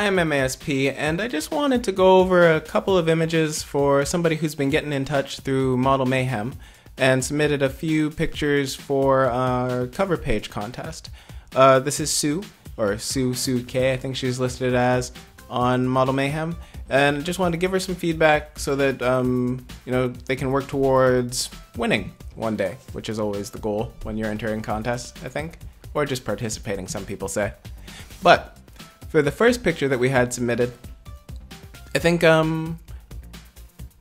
I'm MASP, and I just wanted to go over a couple of images for somebody who's been getting in touch through Model Mayhem and submitted a few pictures for our cover page contest. This is Sue, or Sue K, I think she's listed as, on Model Mayhem, and just wanted to give her some feedback so that they can work towards winning one day, which is always the goal when you're entering contests, I think, or just participating, some people say. But for the first picture that we had submitted, I think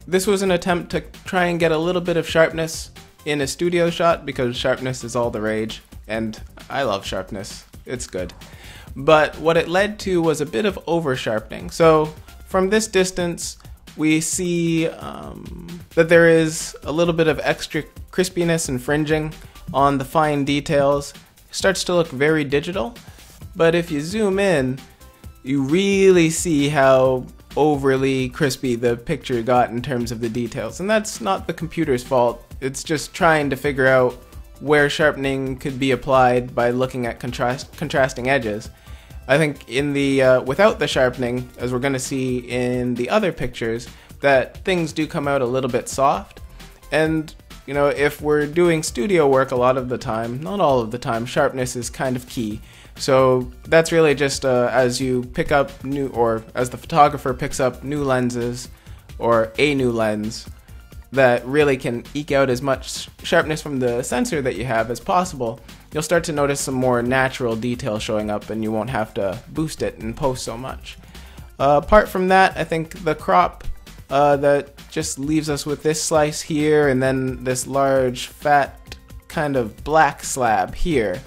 this was an attempt to try and get a little bit of sharpness in a studio shot, because sharpness is all the rage, and I love sharpness, it's good. But what it led to was a bit of over sharpening. So from this distance, we see that there is a little bit of extra crispiness and fringing on the fine details. It starts to look very digital, but if you zoom in, you really see how overly crispy the picture got in terms of the details. And that's not the computer's fault, it's just trying to figure out where sharpening could be applied by looking at contrasting edges. I think in the without the sharpening, as we're going to see in the other pictures, that things do come out a little bit soft. And if we're doing studio work a lot of the time, not all of the time, sharpness is kind of key. So that's really just as you pick up new, or as the photographer picks up new lenses, or a new lens, that really can eke out as much sharpness from the sensor that you have as possible, you'll start to notice some more natural detail showing up, and you won't have to boost it in post so much. Apart from that, I think the crop that just leaves us with this slice here, and then this large fat kind of black slab here.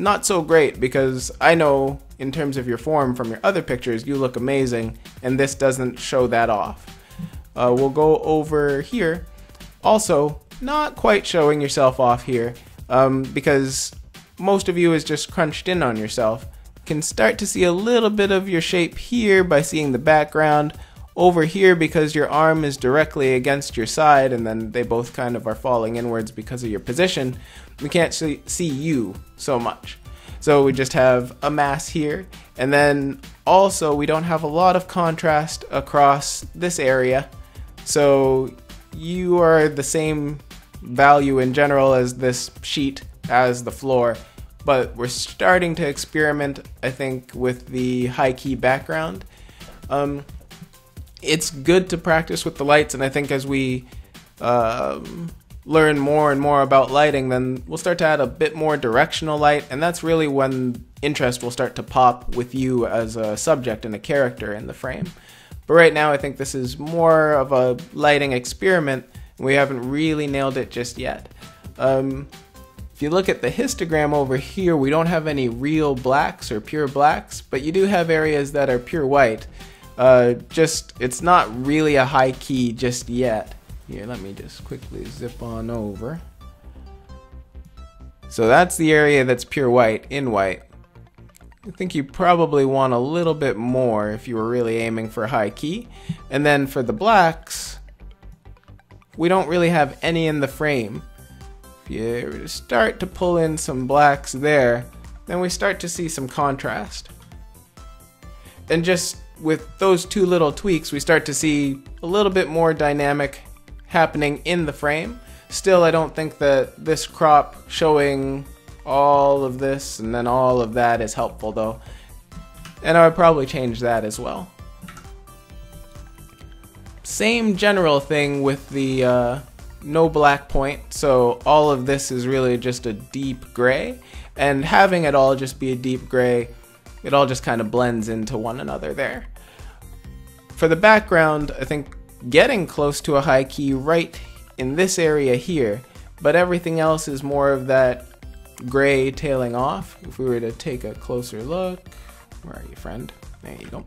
Not so great, because I know in terms of your form from your other pictures, you look amazing, and this doesn't show that off. We'll go over here. Also, not quite showing yourself off here, because most of you is just crunched in on yourself. You can start to see a little bit of your shape here by seeing the background. Over here, because your arm is directly against your side, and then they both kind of are falling inwards because of your position, we can't see you so much. So we just have a mass here, and then also we don't have a lot of contrast across this area, so you are the same value in general as this sheet, as the floor, but we're starting to experiment, I think, with the high key background. It's good to practice with the lights, and I think as we learn more and more about lighting, then we'll start to add a bit more directional light, and that's really when interest will start to pop with you as a subject and a character in the frame. But right now, I think this is more of a lighting experiment, and we haven't really nailed it just yet. If you look at the histogram over here, we don't have any real blacks or pure blacks, but you do have areas that are pure white. It's not really a high key just yet. Here, let me just quickly zip on over. So that's the area that's pure white, in white. I think you probably want a little bit more if you were really aiming for high key. And then for the blacks, we don't really have any in the frame. If you start to pull in some blacks there, then we start to see some contrast. And just with those two little tweaks, we start to see a little bit more dynamic happening in the frame. Still, I don't think that this crop showing all of this and then all of that is helpful though, and I would probably change that as well. Same general thing with the no black point, so all of this is really just a deep gray, and having it all just be a deep gray, it all just kind of blends into one another there. For the background, I think getting close to a high key right in this area here, but everything else is more of that gray tailing off. If we were to take a closer look, where are you, friend? There you go.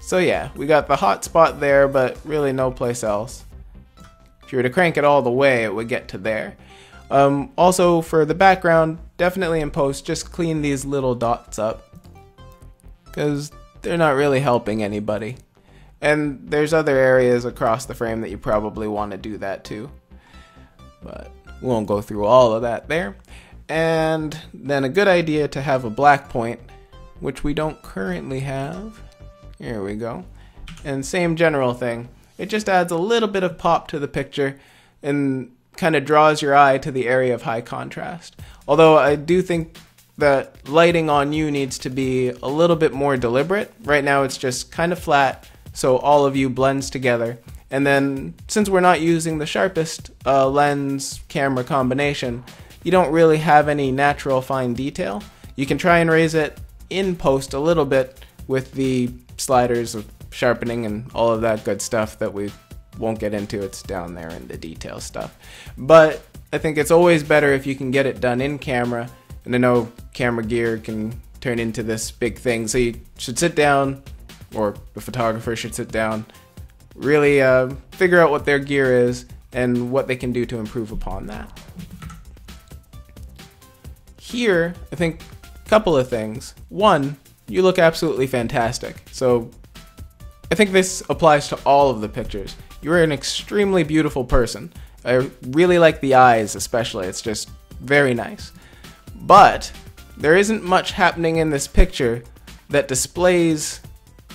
So yeah, we got the hot spot there, but really no place else. If you were to crank it all the way, it would get to there. Also for the background, definitely in post, just clean these little dots up, because they're not really helping anybody. And there's other areas across the frame that you probably want to do that too, but we won't go through all of that there. And then a good idea to have a black point which we don't currently have. Here we go. And same general thing. It just adds a little bit of pop to the picture and kind of draws your eye to the area of high contrast. Although I do think that lighting on you needs to be a little bit more deliberate. Right now it's just kind of flat, so all of you blends together. And then since we're not using the sharpest lens camera combination, you don't really have any natural fine detail. You can try and raise it in post a little bit with the sliders of sharpening and all of that good stuff that we won't get into. It's down there in the detail stuff. But I think it's always better if you can get it done in camera. And I know camera gear can turn into this big thing, so you should sit down, or the photographer should sit down, really figure out what their gear is and what they can do to improve upon that. Here, I think a couple of things. One, you look absolutely fantastic. So I think this applies to all of the pictures. You're an extremely beautiful person. I really like the eyes especially. It's just very nice. But there isn't much happening in this picture that displays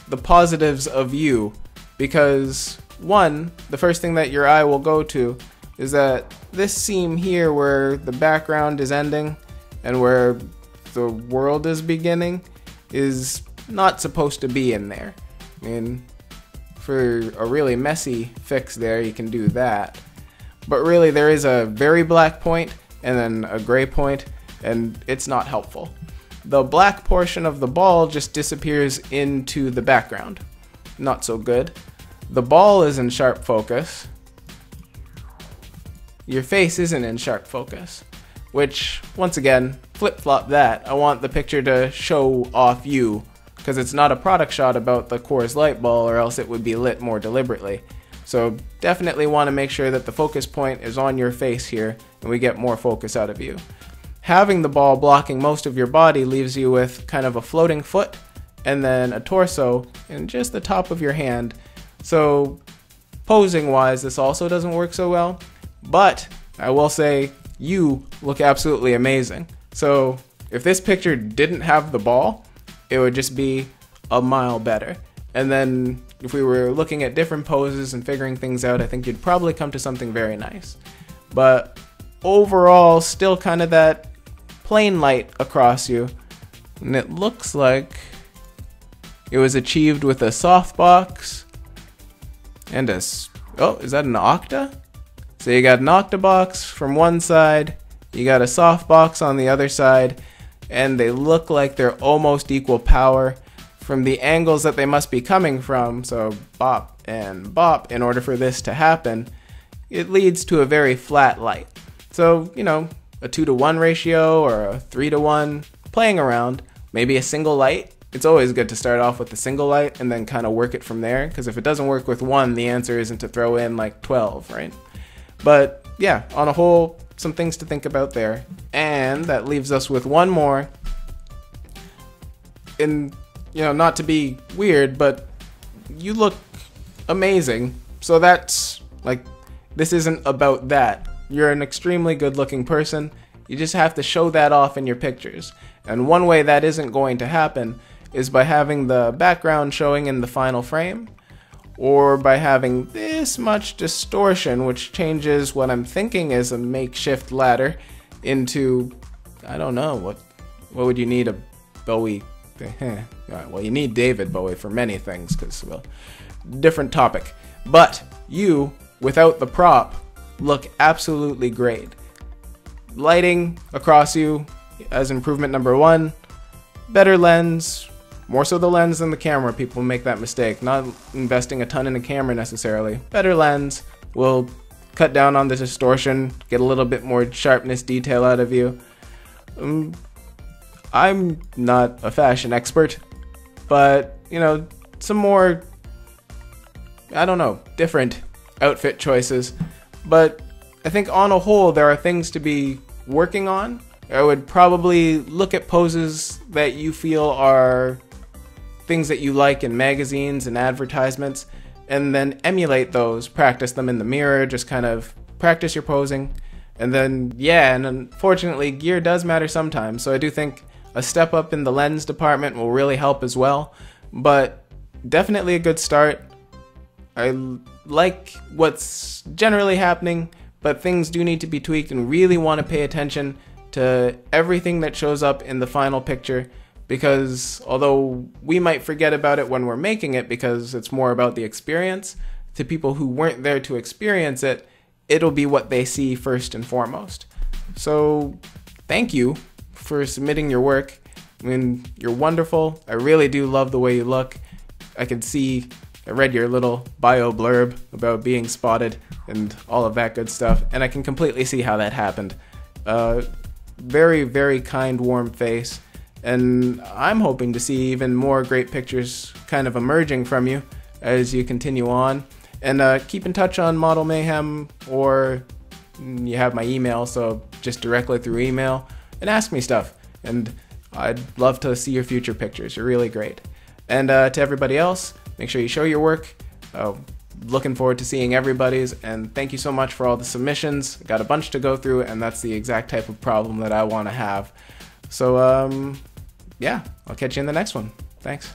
the positives of you, because one, the first thing that your eye will go to is that this seam here where the background is ending and where the world is beginning is not supposed to be in there. I mean, for a really messy fix there, you can do that. But really, there is a very black point and then a gray point, and it's not helpful. The black portion of the ball just disappears into the background. Not so good. The ball is in sharp focus. Your face isn't in sharp focus, which, once again, flip-flop that. I want the picture to show off you, because it's not a product shot about the Coors Light ball, or else it would be lit more deliberately. So definitely want to make sure that the focus point is on your face here, and we get more focus out of you. Having the ball blocking most of your body leaves you with kind of a floating foot, and then a torso, and just the top of your hand. So posing-wise, this also doesn't work so well, but I will say you look absolutely amazing. So if this picture didn't have the ball, it would just be a mile better. And then if we were looking at different poses and figuring things out, I think you'd probably come to something very nice. But overall, still kind of that plain light across you. And it looks like it was achieved with a softbox and oh, is that an octa? So you got an octabox from one side, you got a softbox on the other side, and they look like they're almost equal power from the angles that they must be coming from. So bop and bop, in order for this to happen, it leads to a very flat light. So, you know, a 2-to-1 ratio or a 3-to-1, playing around, maybe a single light. It's always good to start off with a single light and then kind of work it from there, because if it doesn't work with one, the answer isn't to throw in like 12, right? But yeah, on a whole, some things to think about there. And that leaves us with one more. And, you know, not to be weird, but you look amazing. So that's, like, this isn't about that. You're an extremely good-looking person. You just have to show that off in your pictures. And one way that isn't going to happen is by having the background showing in the final frame, or by having this much distortion, which changes what I'm thinking is a makeshift ladder into, I don't know, what would you need a Bowie? Well, you need David Bowie for many things, because, well, different topic. But you, without the prop, look absolutely great. Lighting across you as improvement number one. Better lens, more so the lens than the camera. People make that mistake, not investing a ton in a camera necessarily. Better lens will cut down on the distortion, get a little bit more sharpness detail out of you. I'm not a fashion expert, but, you know, some more, I don't know, different outfit choices. But I think on a whole, there are things to be working on. I would probably look at poses that you feel are things that you like in magazines and advertisements, and then emulate those, practice them in the mirror, just kind of practice your posing. And then, yeah, and unfortunately, gear does matter sometimes, so I do think A step up in the lens department will really help as well, but definitely a good start. I like what's generally happening, but things do need to be tweaked, and really want to pay attention to everything that shows up in the final picture, because although we might forget about it when we're making it because it's more about the experience, to people who weren't there to experience it, it'll be what they see first and foremost. So thank you for submitting your work. I mean, you're wonderful. I really do love the way you look. I read your little bio blurb about being spotted and all of that good stuff, and I can completely see how that happened. Very, very kind, warm face, and I'm hoping to see even more great pictures kind of emerging from you as you continue on. And keep in touch on Model Mayhem, or you have my email, so just directly through email and ask me stuff. And I'd love to see your future pictures. You're really great. And to everybody else, make sure you show your work. Looking forward to seeing everybody's, and thank you so much for all the submissions. Got a bunch to go through, and that's the exact type of problem that I want to have. So yeah, I'll catch you in the next one. Thanks.